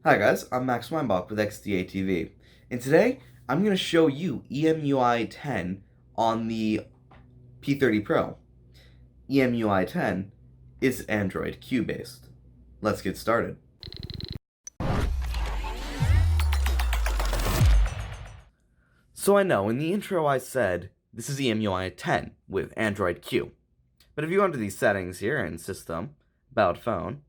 Hi guys, I'm Max Weinbach with XDATV, and today I'm going to show you EMUI 10 on the P30 Pro. EMUI 10 is Android Q based. Let's get started. So I know, in the intro I said, this is EMUI 10 with Android Q. But if you go into these settings here in System, About Phone,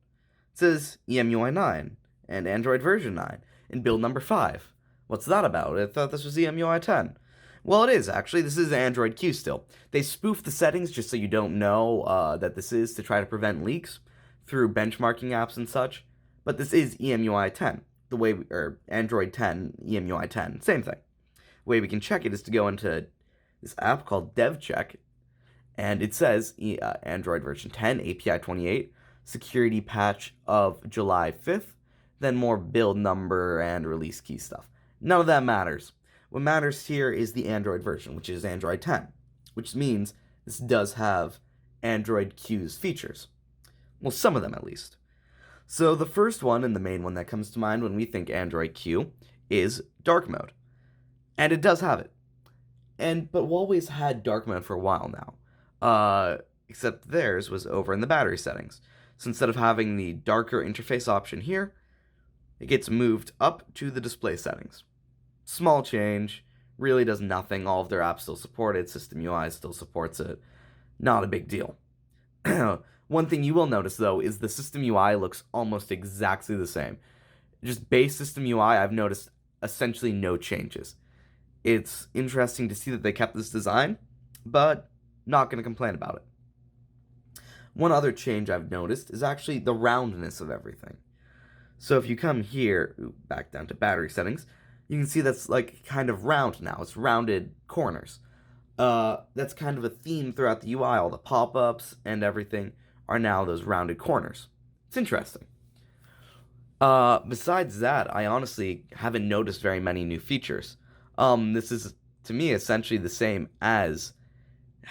it says EMUI 9 and Android version 9 and build number 5. What's that about? I thought this was EMUI 10. Well, it is, actually. This is Android Q still. They spoof the settings just so you don't know that this is to try to prevent leaks through benchmarking apps and such. But this is EMUI 10. Or Android 10, EMUI 10. Same thing. The way we can check it is to go into this app called DevCheck, and it says Android version 10, API 28, security patch of July 5th, then more build number and release key stuff. None of that matters. What matters here is the Android version, which is Android 10, which means this does have Android Q's features. Well, some of them at least. So the first one, and the main one that comes to mind when we think Android Q, is dark mode. And it does have it. But Huawei's had dark mode for a while now. Except theirs was over in the battery settings. So instead of having the darker interface option here, it gets moved up to the display settings. Small change, really does nothing. All of their apps still support it. System UI still supports it. Not a big deal. One thing you will notice, though, is the System UI looks almost exactly the same. Just base System UI, I've noticed essentially no changes. It's interesting to see that they kept this design, but not going to complain about it. One other change I've noticed is actually the roundness of everything. So if you come here, back down to battery settings, you can see that's like kind of round now. It's rounded corners. That's kind of a theme throughout the UI. All the pop-ups and everything are now those rounded corners. It's interesting. Besides that, I honestly haven't noticed very many new features. This is, to me, essentially the same as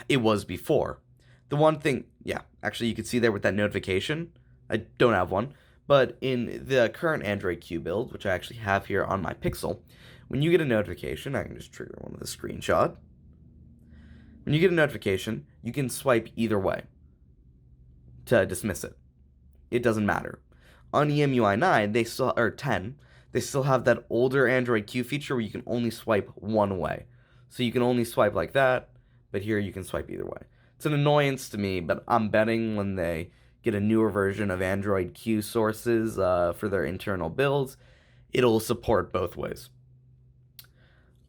it was before. The one thing, yeah, actually you can see there with that notification, I don't have one, but in the current Android Q build, which I actually have here on my Pixel, when you get a notification, I can just trigger one with a screenshot. When you get a notification, you can swipe either way to dismiss it. It doesn't matter. On EMUI 9, or 10, they still have that older Android Q feature where you can only swipe one way. So you can only swipe like that, but here you can swipe either way. It's an annoyance to me, but I'm betting when they get a newer version of Android Q sources for their internal builds, it'll support both ways.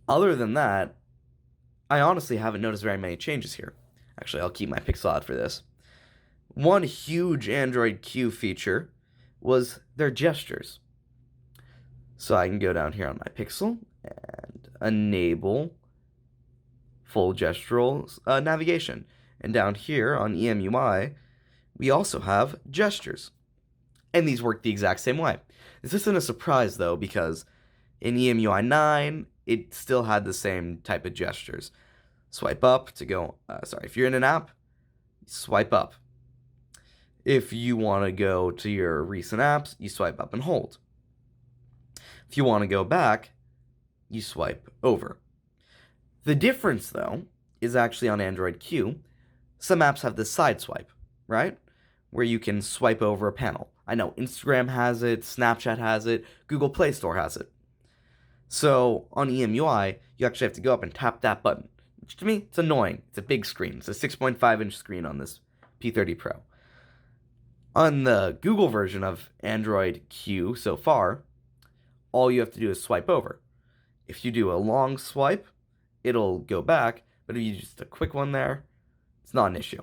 Other than that, I honestly haven't noticed very many changes here. Actually, I'll keep my Pixel out for this. One huge Android Q feature was their gestures. So I can go down here on my Pixel and enable full gestural navigation. And down here on EMUI, we also have gestures. And these work the exact same way. This isn't a surprise, though, because in EMUI 9, it still had the same type of gestures. Swipe up to go, if you're in an app, swipe up. If you want to go to your recent apps, you swipe up and hold. If you want to go back, you swipe over. The difference, though, is actually on Android Q, some apps have this side swipe, right? Where you can swipe over a panel. I know Instagram has it, Snapchat has it, Google Play Store has it. So on EMUI, you actually have to go up and tap that button, which to me, it's annoying. It's a big screen. It's a 6.5-inch screen on this P30 Pro. On the Google version of Android Q so far, all you have to do is swipe over. If you do a long swipe, it'll go back, but if you do just a quick one there, it's not an issue.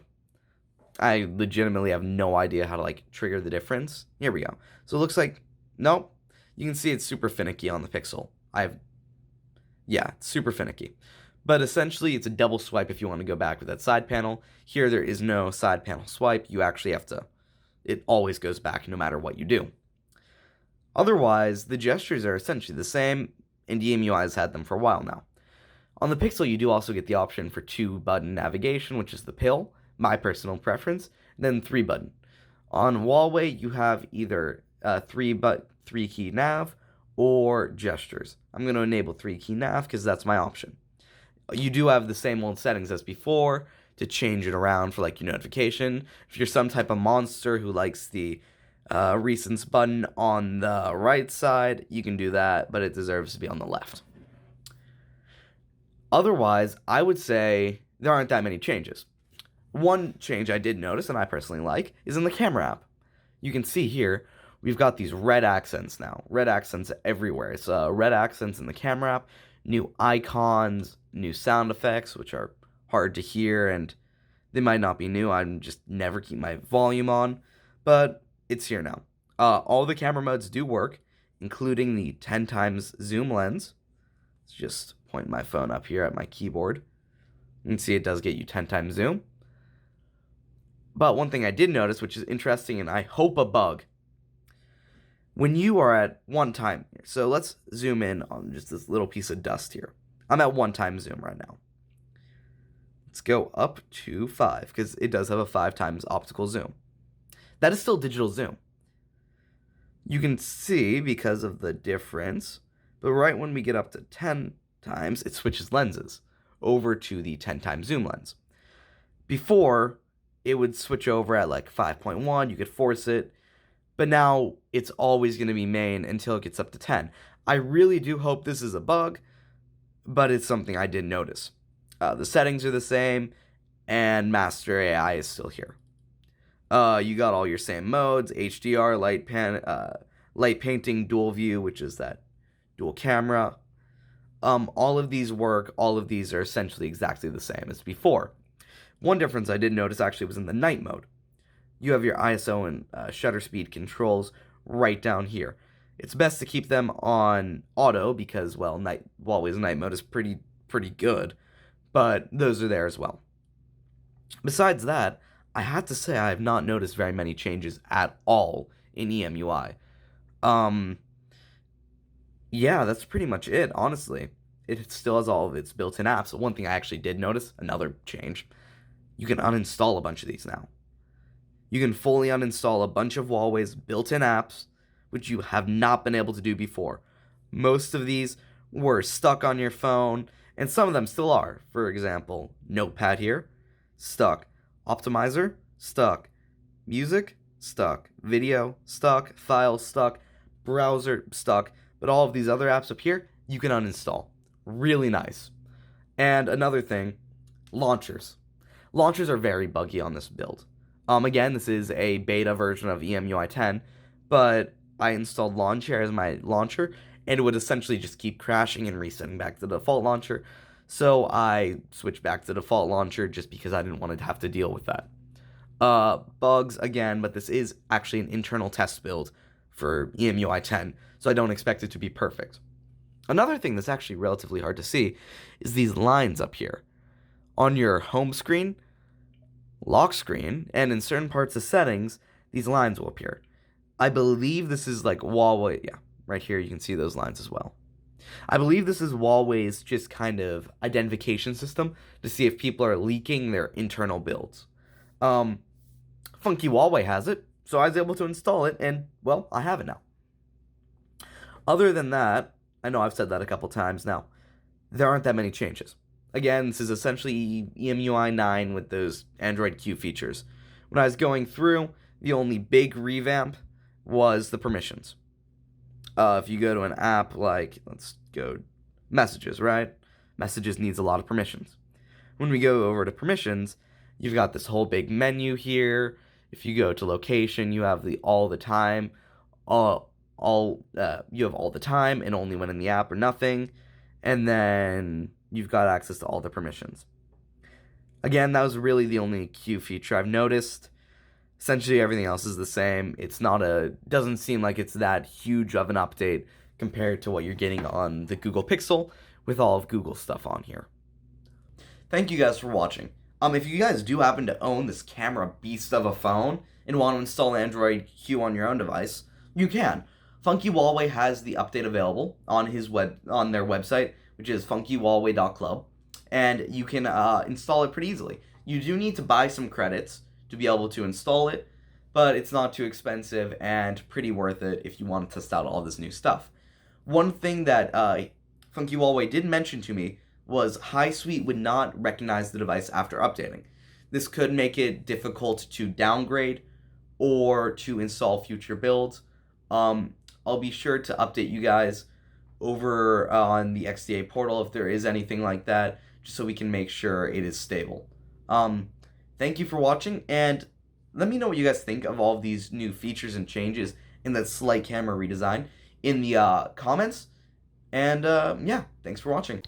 I legitimately have no idea how to trigger the difference. Here we go. So it looks like, nope. You can see it's super finicky on the Pixel. Yeah, it's super finicky. But essentially, it's a double swipe if you want to go back with that side panel. Here, there is no side panel swipe. You actually have to, it always goes back no matter what you do. Otherwise, the gestures are essentially the same, and EMUI has had them for a while now. On the Pixel, you do also get the option for 2-button navigation, which is the pill, my personal preference, and then 3-button. On Huawei, you have either 3-key nav or gestures. I'm going to enable 3-key nav because that's my option. You do have the same old settings as before to change it around for like your notification. If you're some type of monster who likes the recents button on the right side, you can do that, but it deserves to be on the left. Otherwise, I would say there aren't that many changes. One change I did notice, and I personally like, is in the camera app. You can see here, we've got these red accents now. Red accents everywhere. It's red accents in the camera app, new icons, new sound effects, which are hard to hear, and they might not be new. I'm just never keep my volume on, but it's here now. All the camera modes do work, including the 10 times zoom lens. Let's just point my phone up here at my keyboard. You can see it does get you 10 times zoom. But one thing I did notice, which is interesting and I hope a bug, when you are at 1 time, so let's zoom in on just this little piece of dust here. I'm at 1 time zoom right now. Let's go up to 5, because it does have a 5 times optical zoom. That is still digital zoom. You can see because of the difference, but right when we get up to 10 times, it switches lenses over to the 10 times zoom lens. Before, it would switch over at like 5.1, you could force it, but now it's always going to be main until it gets up to 10. I really do hope this is a bug, but it's something I did notice. The settings are the same, and Master AI is still here. You got all your same modes, HDR, light painting, dual view, which is that dual camera. All of these work, all of these are essentially exactly the same as before. One difference I did notice actually was in the night mode. You have your ISO and shutter speed controls right down here. It's best to keep them on auto because, well, Huawei's night mode is pretty good, but those are there as well. Besides that, I have to say I have not noticed very many changes at all in EMUI. Yeah, that's pretty much it, honestly. It still has all of its built-in apps. One thing I actually did notice, another change, you can uninstall a bunch of these now. You can fully uninstall a bunch of Huawei's built-in apps, which you have not been able to do before. Most of these were stuck on your phone, and some of them still are. For example, Notepad here, stuck. Optimizer, stuck. Music, stuck. Video, stuck. Files, stuck. Browser, stuck. But all of these other apps up here, you can uninstall. Really nice. And another thing, launchers. Launchers are very buggy on this build. Again, this is a beta version of EMUI 10, but I installed Launcher as my launcher, and it would essentially just keep crashing and resetting back to the default launcher. So I switched back to the default launcher just because I didn't want to have to deal with that. Bugs again, but this is actually an internal test build for EMUI 10, so I don't expect it to be perfect. Another thing that's actually relatively hard to see is these lines up here. On your home screen, lock screen, and in certain parts of settings, these lines will appear. I believe this is like Huawei, yeah, right here you can see those lines as well. I believe this is Huawei's just kind of identification system to see if people are leaking their internal builds. FunkyHuawei has it, so I was able to install it, and, well, I have it now. Other than that, I know I've said that a couple times now, there aren't that many changes. Again, this is essentially EMUI 9 with those Android Q features. When I was going through, the only big revamp was the permissions. If you go to an app like, let's go Messages, right? Messages needs a lot of permissions. When we go over to permissions, you've got this whole big menu here. If you go to location, you have the all the time, you have all the time and only when in the app or nothing, and then you've got access to all the permissions. Again, that was really the only Q feature I've noticed. Essentially, everything else is the same. Doesn't seem like it's that huge of an update compared to what you're getting on the Google Pixel with all of Google stuff on here. Thank you guys for watching. If you guys do happen to own this camera beast of a phone and want to install Android Q on your own device, you can. FunkyHuawei has the update available on their website, which is funkyhuawei.club, and you can install it pretty easily. You do need to buy some credits to be able to install it, but it's not too expensive and pretty worth it if you want to test out all this new stuff. One thing that FunkyHuawei did mention to me was HiSuite would not recognize the device after updating. This could make it difficult to downgrade or to install future builds. I'll be sure to update you guys over on the XDA portal if there is anything like that, just so we can make sure it is stable. Thank you for watching, and let me know what you guys think of all of these new features and changes in that slight camera redesign in the comments. And yeah, thanks for watching.